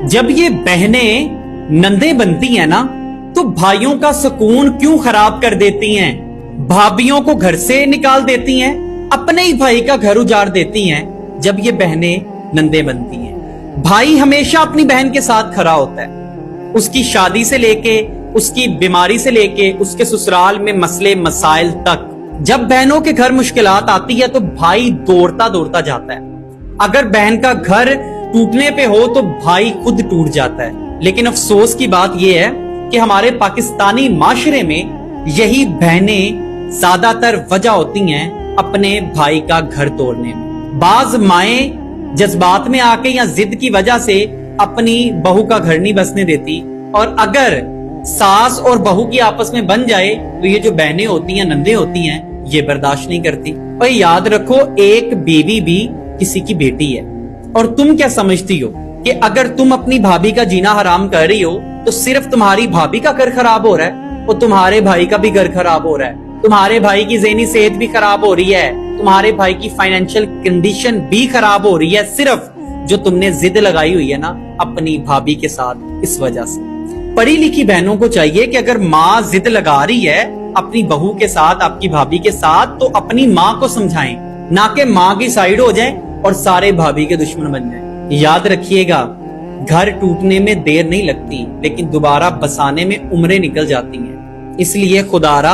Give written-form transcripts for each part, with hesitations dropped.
जब ये बहनें नंदे बनती हैं ना, तो भाइयों का सुकून क्यों खराब कर देती हैं? भाभियों को घर से निकाल देती हैं, अपने ही भाई का घर उजाड़ देती हैं। जब ये बहनें नंदे बनती हैं, भाई हमेशा अपनी बहन के साथ खड़ा होता है, उसकी शादी से लेके, उसकी बीमारी से लेके, उसके ससुराल में मसले मसाइल तक। जब बहनों के घर मुश्किलात आती है तो भाई दौड़ता दौड़ता जाता है। अगर बहन का घर टूटने पे हो तो भाई खुद टूट जाता है। लेकिन अफसोस की बात यह है कि हमारे पाकिस्तानी माशरे में यही बहनें ज्यादातर वजह होती हैं अपने भाई का घर तोड़ने में। बाज माएं जज्बात में आके या जिद की वजह से अपनी बहू का घर नहीं बसने देती, और अगर सास और बहू की आपस में बन जाए तो ये जो बहनें होती हैं, नंदे होती हैं, ये बर्दाश्त नहीं करती। और याद रखो, एक बीवी भी किसी की बेटी है। और तुम क्या समझती हो कि अगर तुम अपनी भाभी का जीना हराम कर रही हो तो सिर्फ तुम्हारी भाभी का घर खराब हो रहा है, और तुम्हारे भाई का भी घर खराब हो रहा है, तुम्हारे भाई की ज़हनी सेहत भी खराब हो रही है, तुम्हारे भाई की फाइनेंशियल कंडीशन भी खराब हो रही है, सिर्फ जो तुमने जिद लगाई हुई है ना अपनी भाभी के साथ, इस वजह से। पढ़ी लिखी बहनों को चाहिए कि अगर माँ जिद लगा रही है अपनी बहू के साथ, आपकी भाभी के साथ, तो अपनी माँ को समझाएं, ना कि माँ की साइड हो जाए और सारे भाभी के दुश्मन बन जाएं। याद रखिएगा, घर टूटने में देर नहीं लगती, लेकिन दोबारा बसाने में उम्रें निकल जाती हैं। इसलिए खुदारा,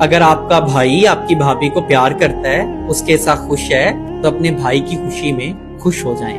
अगर आपका भाई आपकी भाभी को प्यार करता है, उसके साथ खुश है, तो अपने भाई की खुशी में खुश हो जाएं।